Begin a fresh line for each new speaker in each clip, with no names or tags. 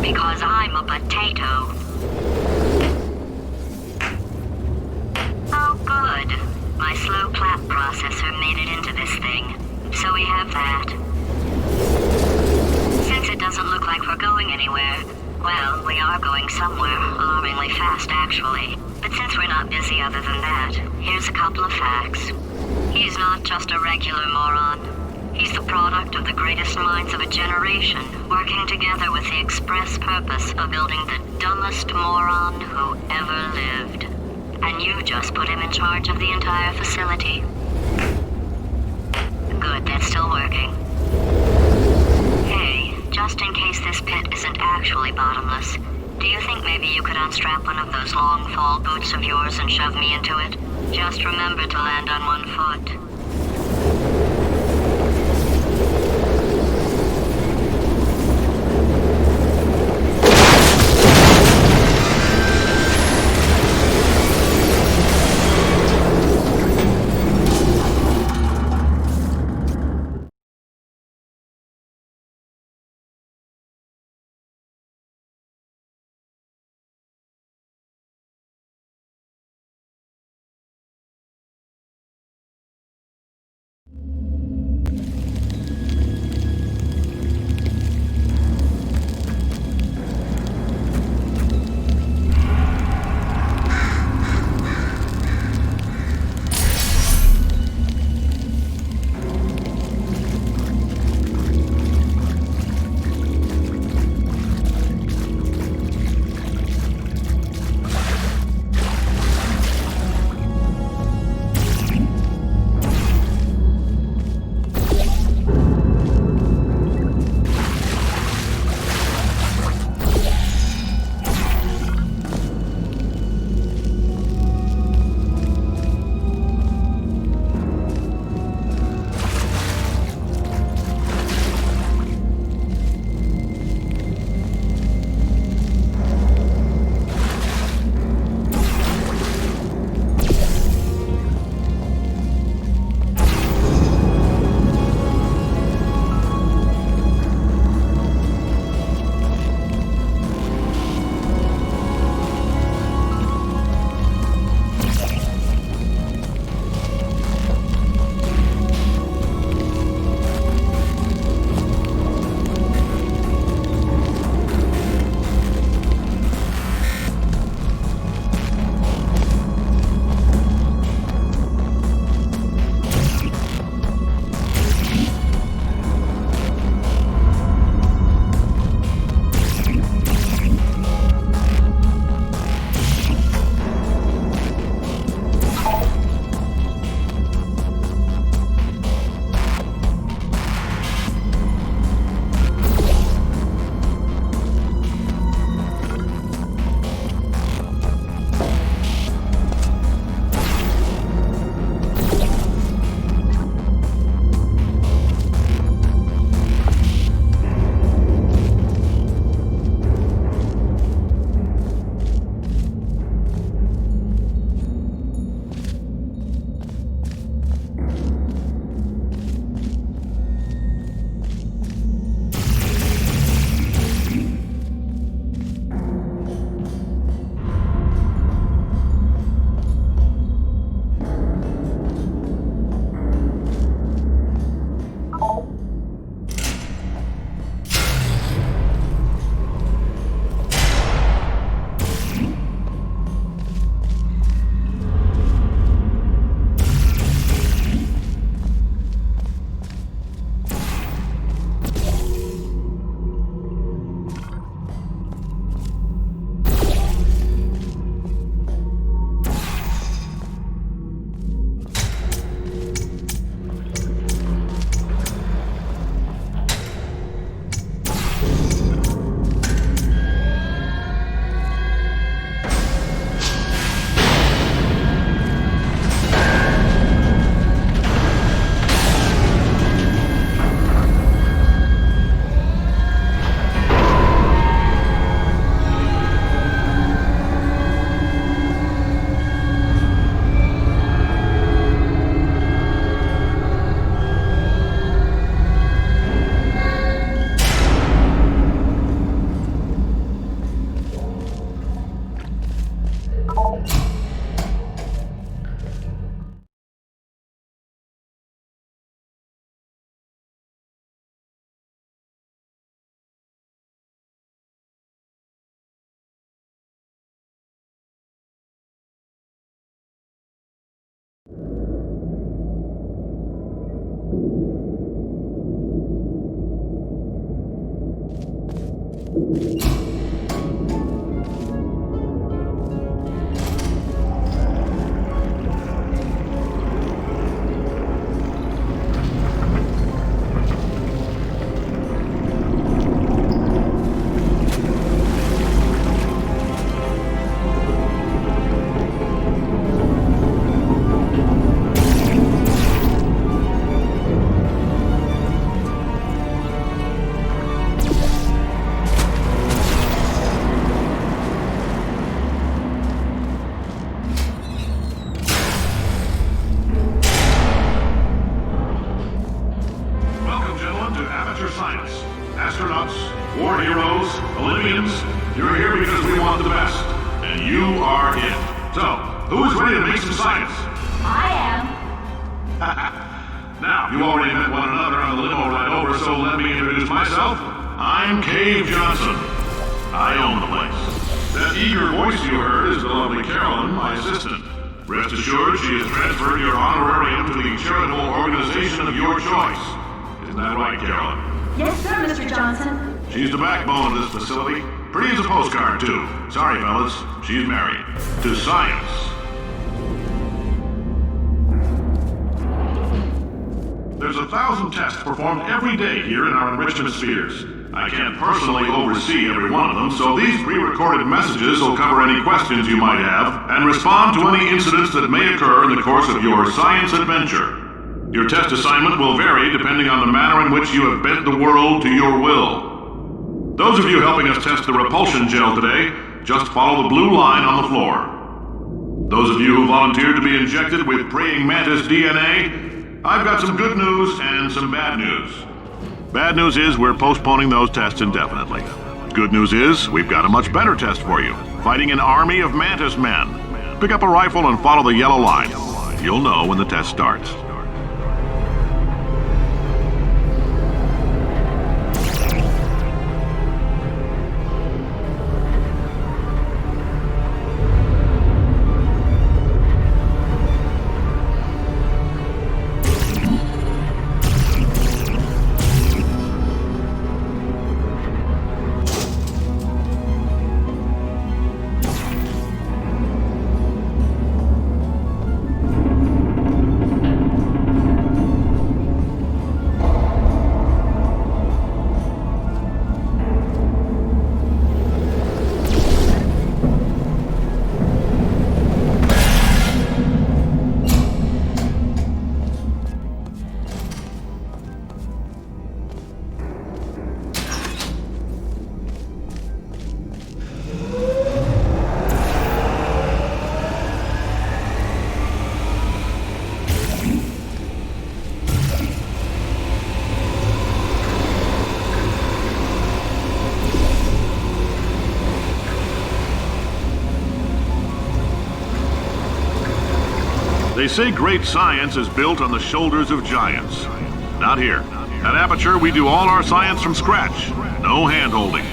Because I'm a potato. Oh, good. My slow clap processor made it into this thing. So we have that. Since it doesn't look like we're going anywhere, well, we are going somewhere, alarmingly fast actually. But since we're not busy other than that, here's a couple of facts. He's not just a regular moron. He's the product of the greatest minds of a generation, working together with the express purpose of building the dumbest moron who ever lived. And you just put him in charge of the entire facility. Good, that's still working. Hey, just in case this pit isn't actually bottomless, do you think maybe you could unstrap one of those long fall boots of yours and shove me into it? Just remember to land on one foot.
Astronauts, war heroes, Olympians, you're here because we want the best. And you are it. So, who is ready to make some science?
I am.
Now, you already met one another on the limo ride over, so let me introduce myself. I'm Cave Johnson. I own the place. That eager voice you heard is the lovely Carolyn, my assistant. Rest assured, she has transferred your honorarium to the charitable organization of your choice. Isn't that right, Carolyn?
Yes, sir, Mr. Johnson.
She's the backbone of this facility. Pretty as a postcard, too. Sorry, fellas. She's married. To science. There's 1,000 tests performed every day here in our enrichment spheres. I can't personally oversee every one of them, so these pre-recorded messages will cover any questions you might have and respond to any incidents that may occur in the course of your science adventure. Your test assignment will vary depending on the manner in which you have bent the world to your will. Those of you helping us test the repulsion gel today, just follow the blue line on the floor. Those of you who volunteered to be injected with praying mantis DNA, I've got some good news and some bad news. Bad news is we're postponing those tests indefinitely. Good news is we've got a much better test for you, fighting an army of mantis men. Pick up a rifle and follow the yellow line. You'll know when the test starts. They say great science is built on the shoulders of giants. Not here. At Aperture, we do all our science from scratch. No hand-holding.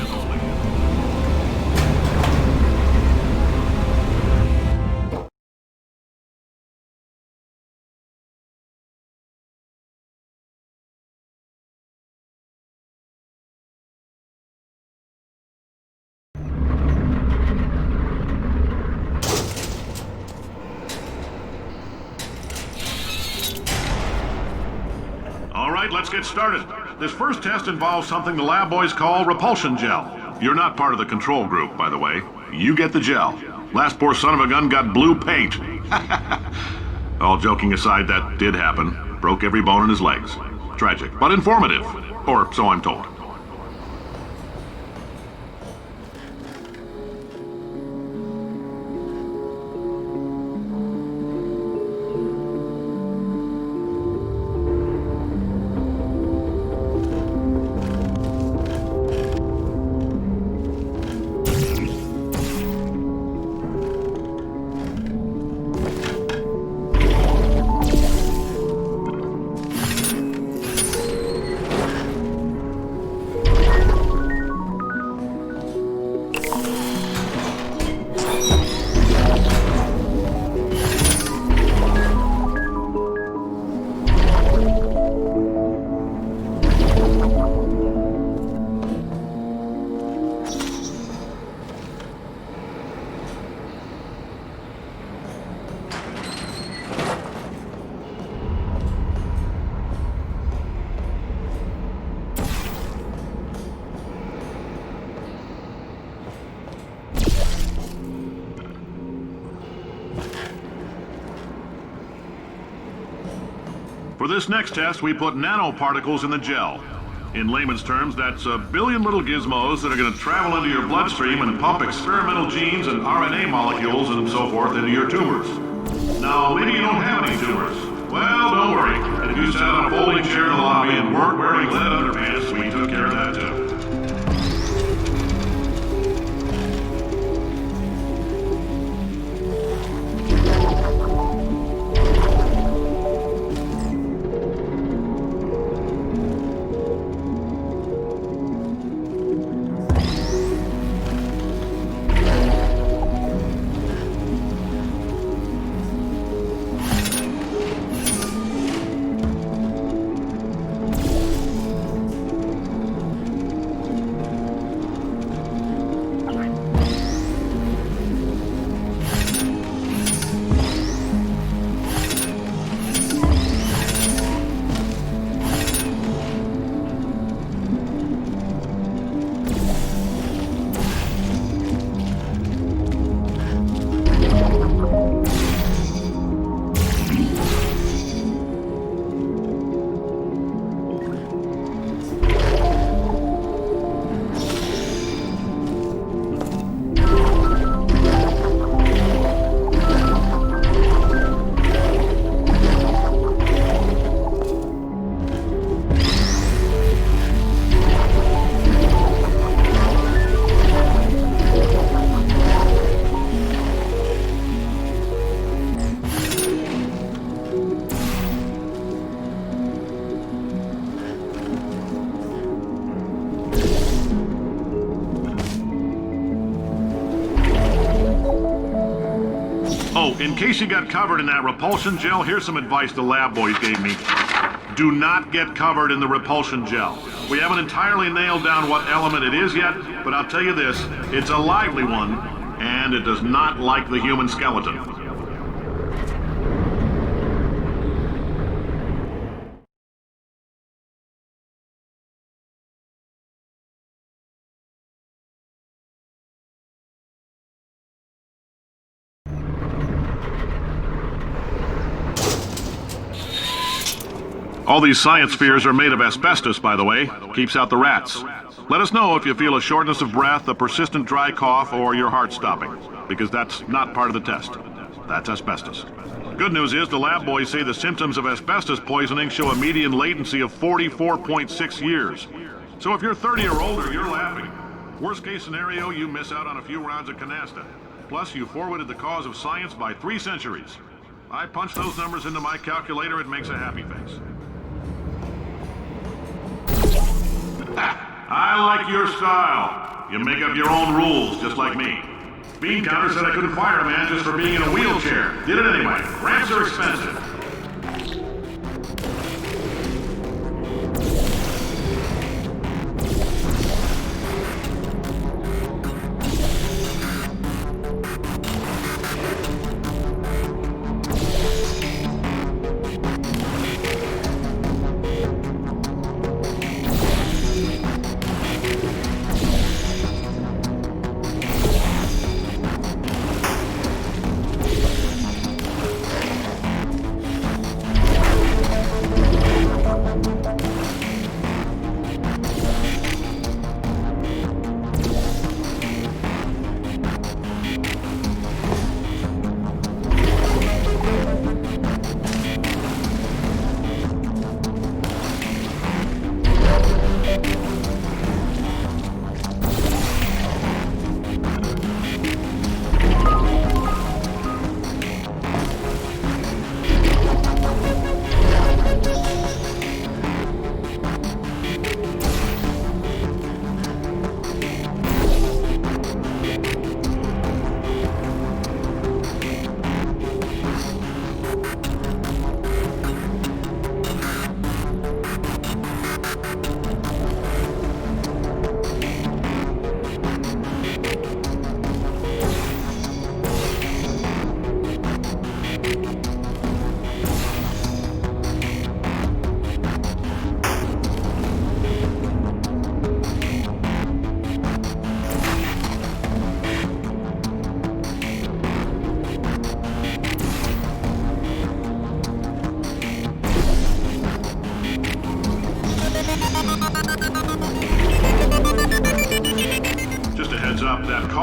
Let's get started. This first test involves something the lab boys call repulsion gel. You're not part of the control group, by the way. You get the gel. Last poor son of a gun got blue paint. All joking aside, that did happen. Broke every bone in his legs. Tragic, but informative. Or so I'm told. For this next test, we put nanoparticles in the gel. In layman's terms, that's a billion little gizmos that are going to travel into your bloodstream and pump experimental genes and RNA molecules and so forth into your tumors. Now, maybe you don't have any tumors. Well, don't worry. If you sat on a folding chair in the lobby and weren't wearing lead underpants, we took care of that too. Oh, in case you got covered in that repulsion gel, here's some advice the lab boys gave me. Do not get covered in the repulsion gel. We haven't entirely nailed down what element it is yet, but I'll tell you this, it's a lively one, and it does not like the human skeleton. All these science spheres are made of asbestos, by the way. Keeps out the rats. Let us know if you feel a shortness of breath, a persistent dry cough, or your heart stopping, because that's not part of the test. That's asbestos. Good news is the lab boys say the symptoms of asbestos poisoning show a median latency of 44.6 years. So if you're 30 or older, you're laughing. Worst case scenario, you miss out on a few rounds of canasta. Plus, you forwarded the cause of science by 3 centuries. I punch those numbers into my calculator, it makes a happy face. I like your style. You make up your own rules, just like me. Bean Counter said I couldn't fire a man just for being in a wheelchair. Did it anyway. Ramps are expensive.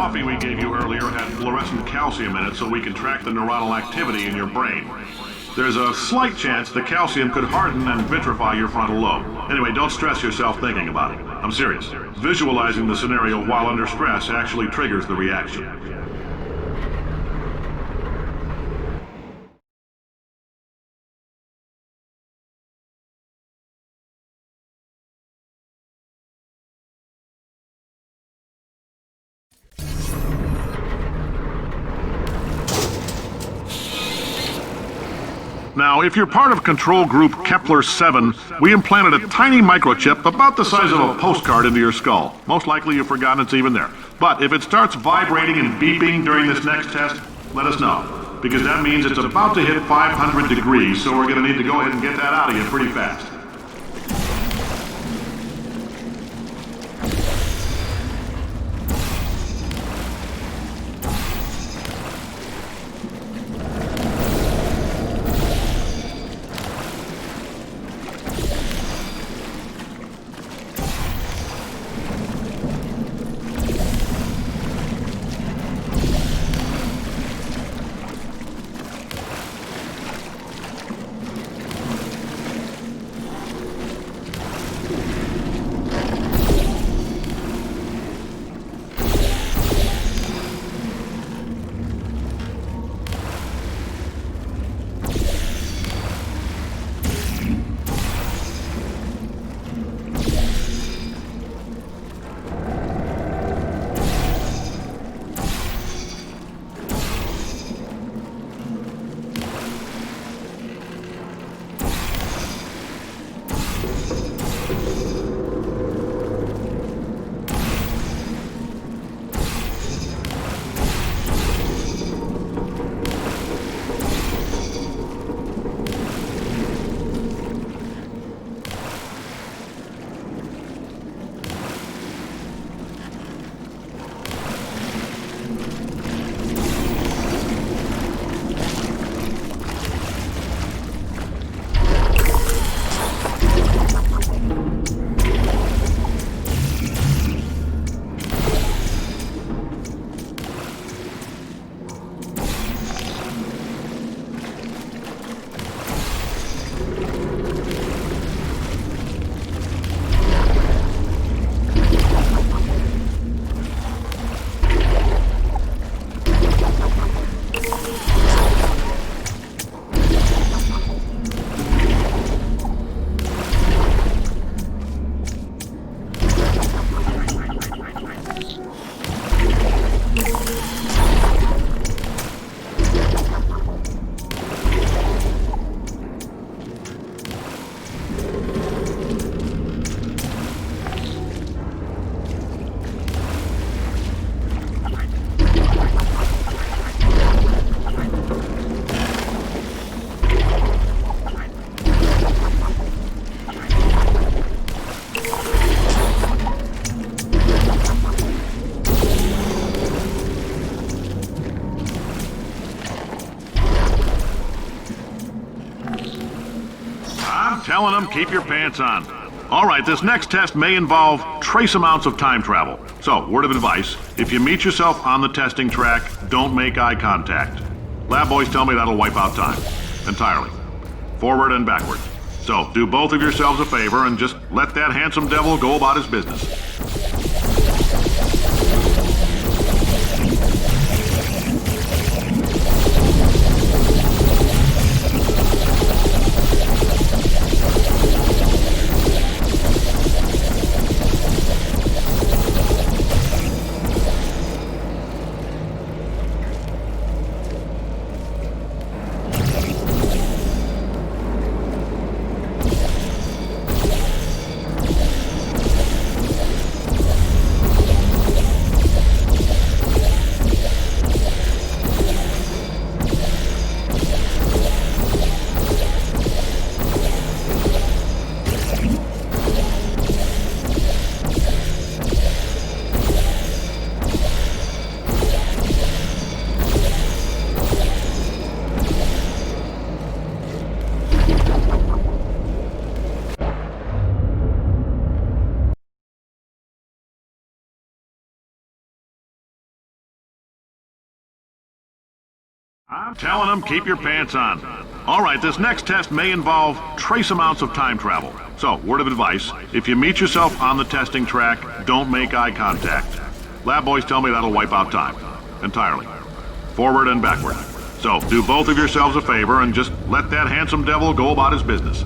coffee we gave you earlier had fluorescent calcium in it so we can track the neuronal activity in your brain. There's a slight chance the calcium could harden and vitrify your frontal lobe. Anyway, don't stress yourself thinking about it. I'm serious. Visualizing the scenario while under stress actually triggers the reaction. Now, if you're part of control group Kepler-7, we implanted a tiny microchip about the size of a postcard into your skull. Most likely you've forgotten it's even there. But if it starts vibrating and beeping during this next test, let us know. Because that means it's about to hit 500 degrees, so we're going to need to go ahead and get that out of you pretty fast. Telling them, keep your pants on. All right, this next test may involve trace amounts of time travel. So, word of advice, if you meet yourself on the testing track, don't make eye contact. Lab boys tell me that'll wipe out time. Entirely. Forward and backward. So, do both of yourselves a favor and just let that handsome devil go about his business. I'm telling them, keep your pants on. All right, this next test may involve trace amounts of time travel. So, word of advice, if you meet yourself on the testing track, don't make eye contact. Lab boys tell me that'll wipe out time. Entirely. Forward and backward. So, do both of yourselves a favor and just let that handsome devil go about his business.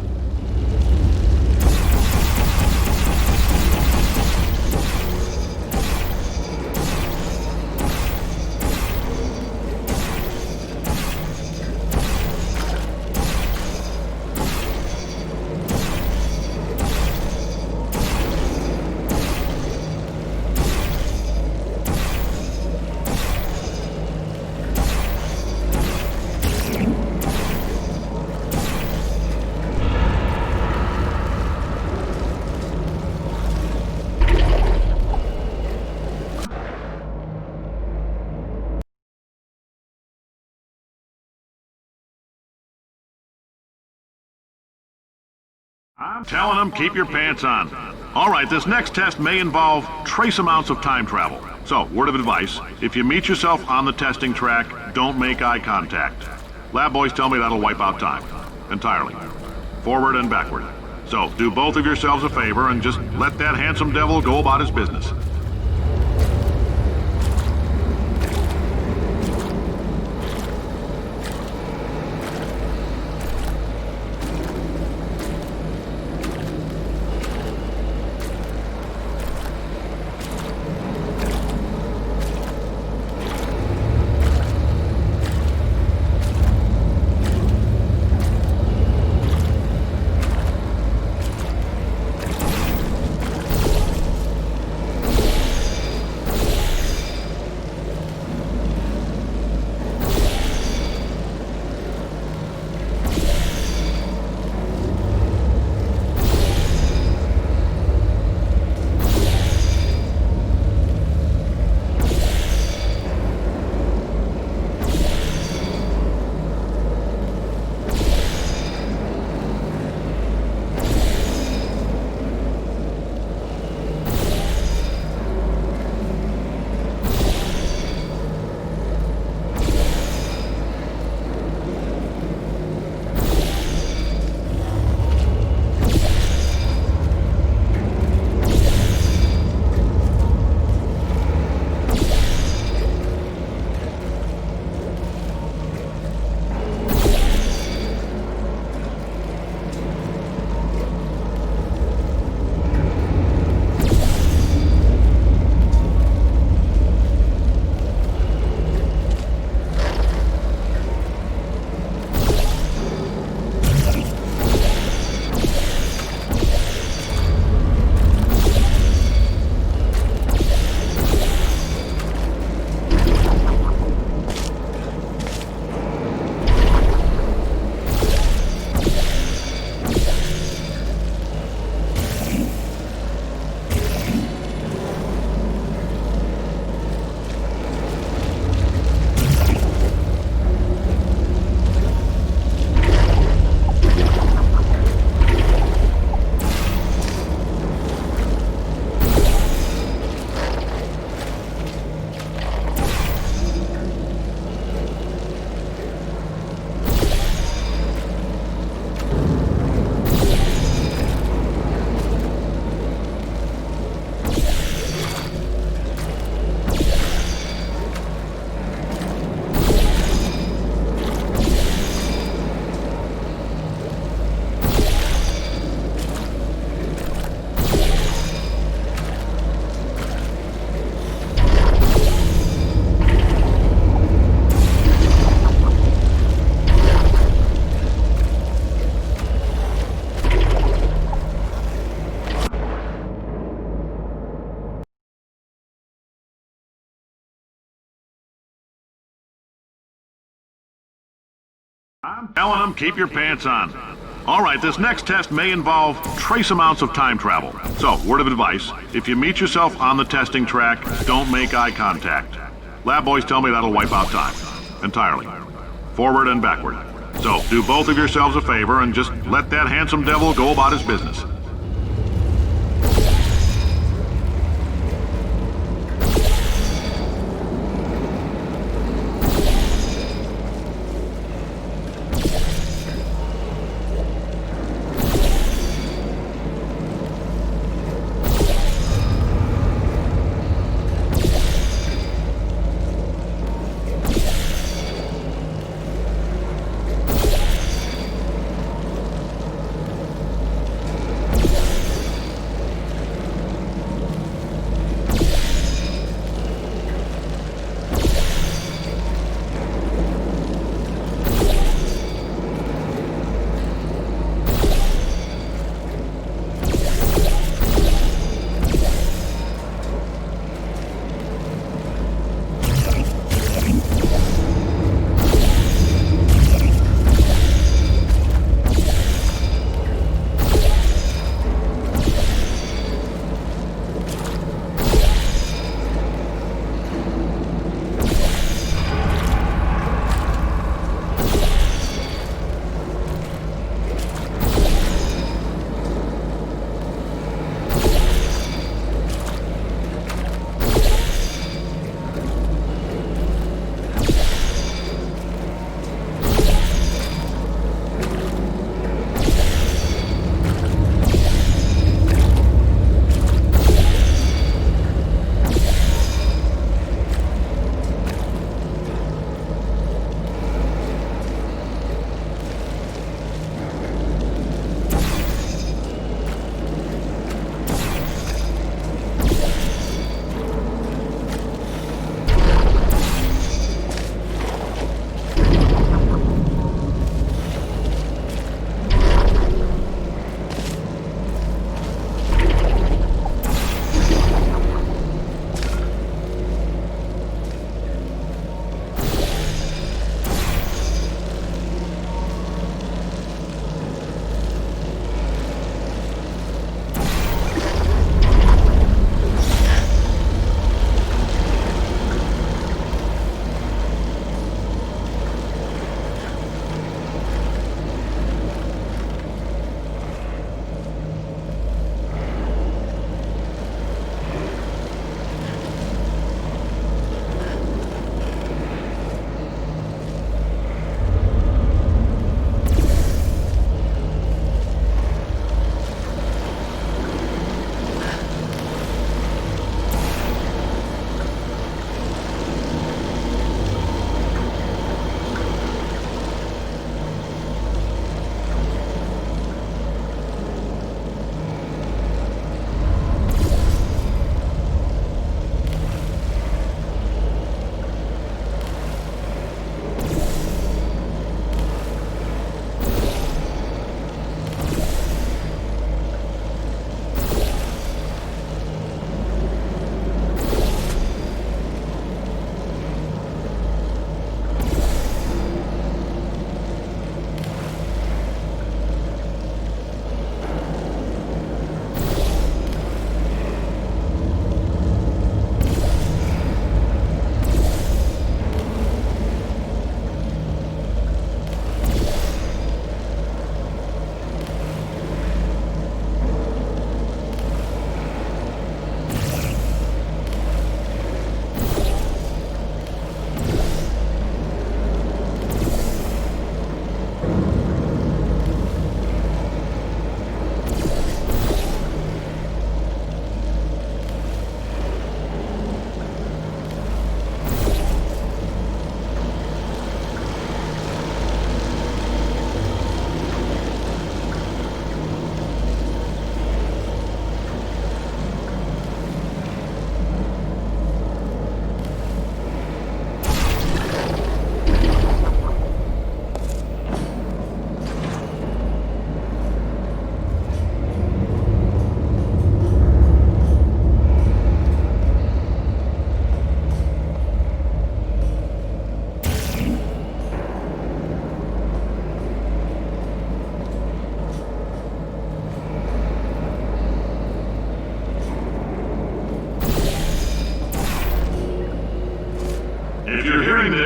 I'm telling them, keep your pants on. All right, this next test may involve trace amounts of time travel. So, word of advice, if you meet yourself on the testing track, don't make eye contact. Lab boys tell me that'll wipe out time. Entirely. Forward and backward. So, do both of yourselves a favor and just let that handsome devil go about his business. I'm telling them, keep your pants on. All right, this next test may involve trace amounts of time travel. So, word of advice, if you meet yourself on the testing track, don't make eye contact. Lab boys tell me that'll wipe out time. Entirely. Forward and backward. So, do both of yourselves a favor and just let that handsome devil go about his business.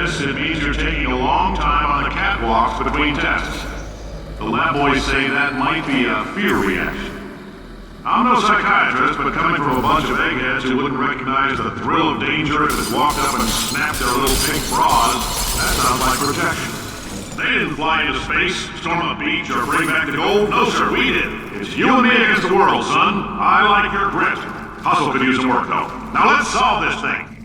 this, it means you're taking a long time on the catwalks between tests. The lab boys say that might be a fear reaction. I'm no psychiatrist, but coming from a bunch of eggheads who wouldn't recognize the thrill of danger if it walked up and snapped their little pink bras, that sounds like protection. They didn't fly into space, storm a beach, or bring back the gold. No, sir, we did. It's you and me against the world, son. I like your grit. Hustle could use some work, though. Now let's solve this thing.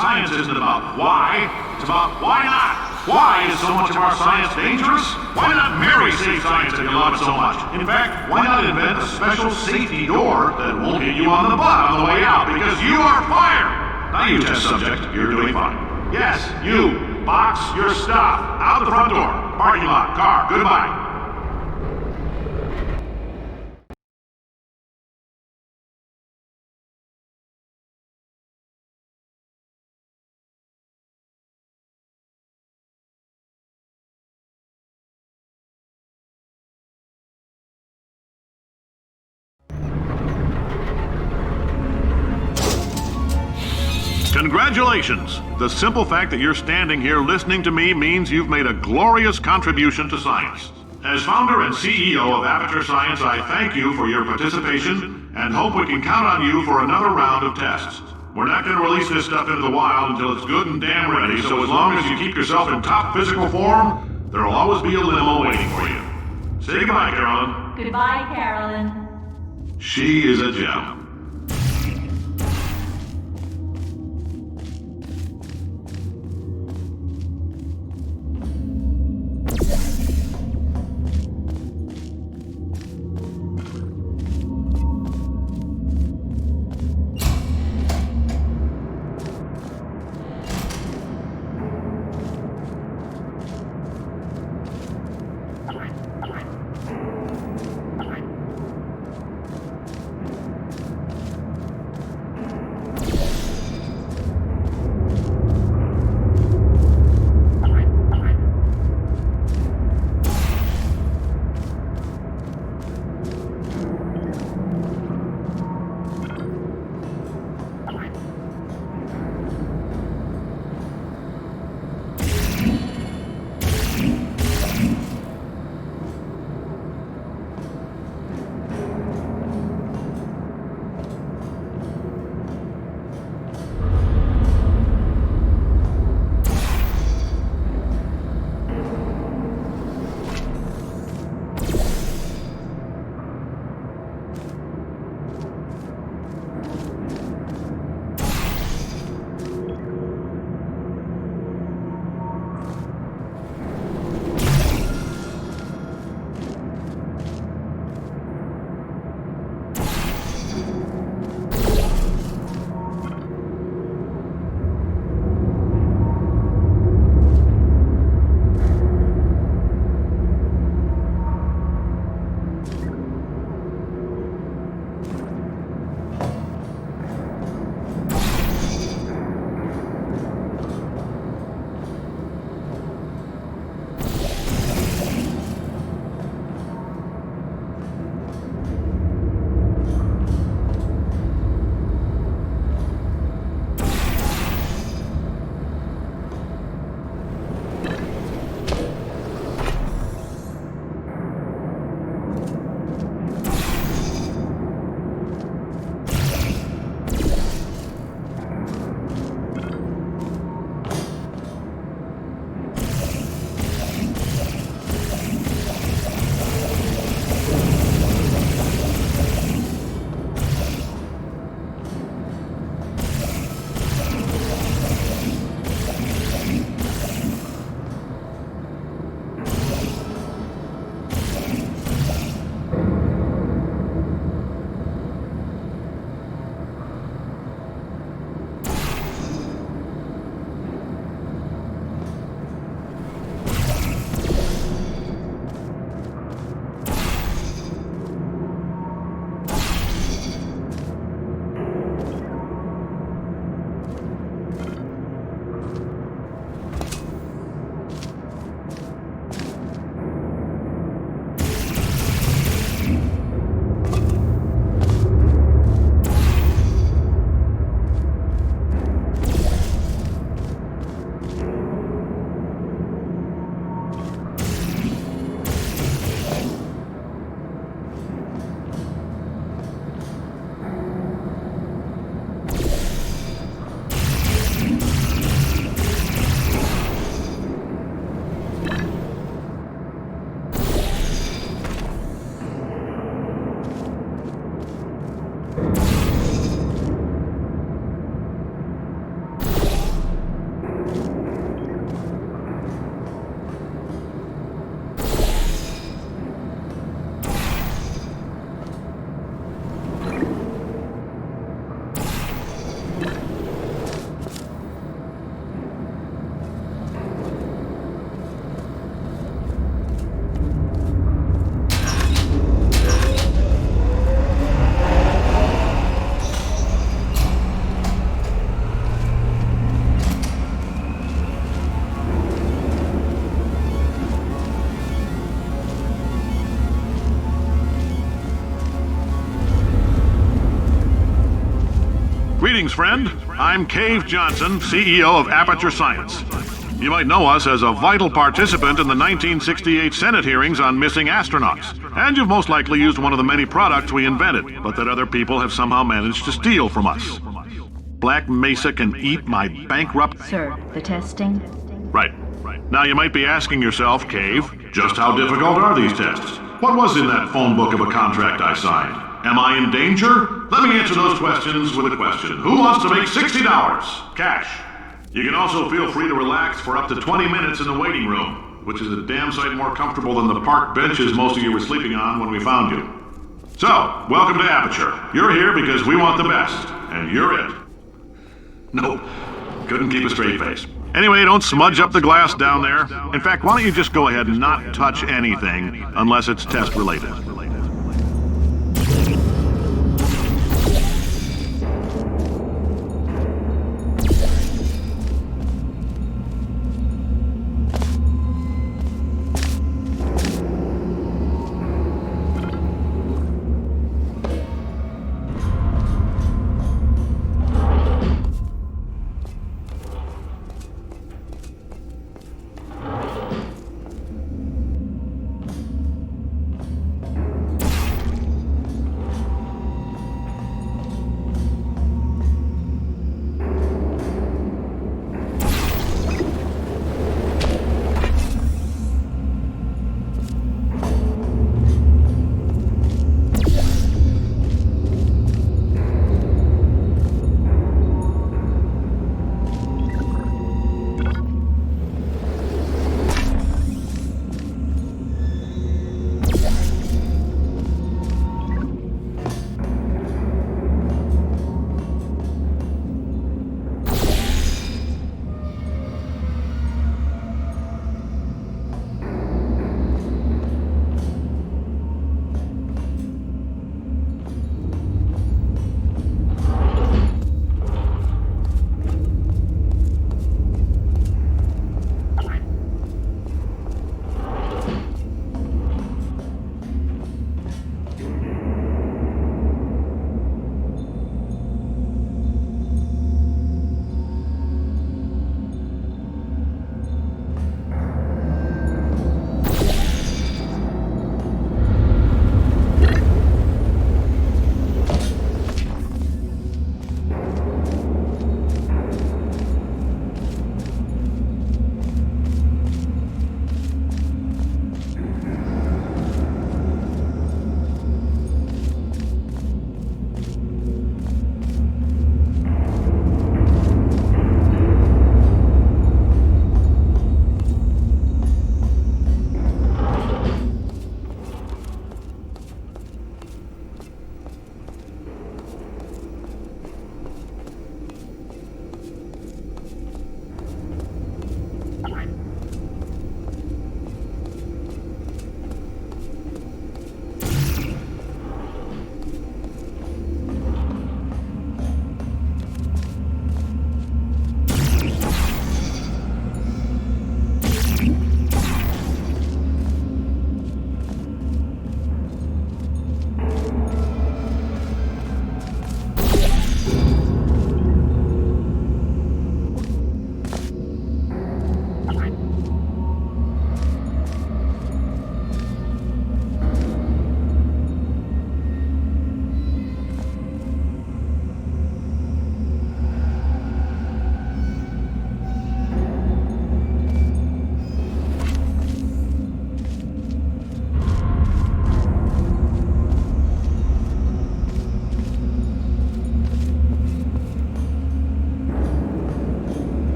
Science isn't about why, it's about why not. Why is so much of our science dangerous? Why not marry safe science if you love it so much? In fact, why not invent a special safety door that won't hit you on the butt on the way out because you are fired? Now you test subject, you're doing fine. Yes, you, box your stuff, out the front door, parking lot, car, goodbye. Congratulations! The simple fact that you're standing here listening to me means you've made a glorious contribution to science. As founder and CEO of Aperture Science, I thank you for your participation and hope we can count on you for another round of tests. We're not going to release this stuff into the wild until it's good and damn ready, so as long as you keep yourself in top physical form, there'll always be a limo waiting for you. Say goodbye, Carolyn.
Goodbye, Carolyn.
She is a gem. Greetings, friend. I'm Cave Johnson, CEO of Aperture Science. You might know us as a vital participant in the 1968 Senate hearings on missing astronauts. And you've most likely used one of the many products we invented, but that other people have somehow managed to steal from us. Black Mesa can eat my bankrupt...
Sir, the testing?
Right. Now you might be asking yourself, Cave, just how difficult are these tests? What was in that phone book of a contract I signed? Am I in danger? Let me answer those questions with a question. Who wants to make $60? Cash. You can also feel free to relax for up to 20 minutes in the waiting room, which is a damn sight more comfortable than the park benches most of you were sleeping on when we found you. So, welcome to Aperture. You're here because we want the best, and you're it. Nope. Couldn't keep a straight face. Anyway, don't smudge up the glass down there. In fact, why don't you just go ahead and not touch anything unless it's test related.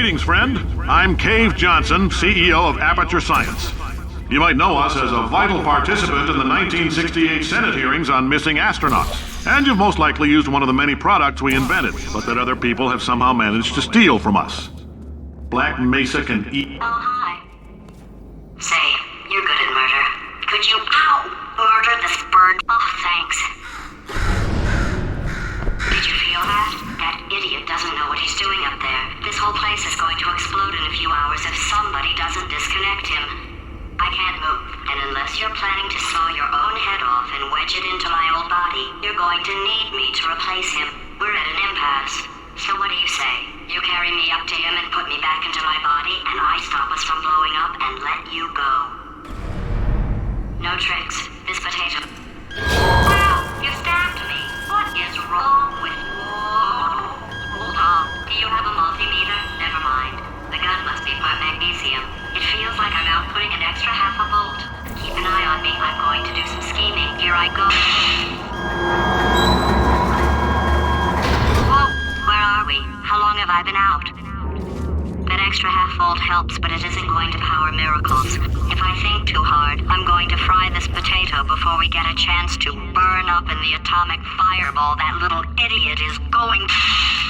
Greetings, friend. I'm Cave Johnson, CEO of Aperture Science. You might know us as a vital participant in the 1968 Senate hearings on missing astronauts. And you've most likely used one of the many products we invented, but that other people have somehow managed to steal from us. Black Mesa can eat...
Oh, hi. Say, you're good at murder. Could you, murder this bird? Oh, thanks. Did you feel that? That idiot doesn't know what he's doing up there. This whole place is going to explode in a few hours if somebody doesn't disconnect him. I can't move, and unless you're planning to saw your own head off and wedge it into my old body, you're going to need me to replace him. We're at an impasse. So what do you say? You carry me up to him and put me back into my body, and I stop us from blowing up and let you go. No tricks. This potato... Wow! You stabbed me! What is wrong with you? Hold on. Do you have a multimeter? Never mind. The gun must be part magnesium. It feels like I'm outputting an extra half a volt. Keep an eye on me. I'm going to do some scheming. Here I go. Whoa! Where are we? How long have I been out? That extra half volt helps, but it isn't going to power miracles. If I think too hard, I'm going to fry this potato before we get a chance to burn up in the atomic fireball that little idiot is going to...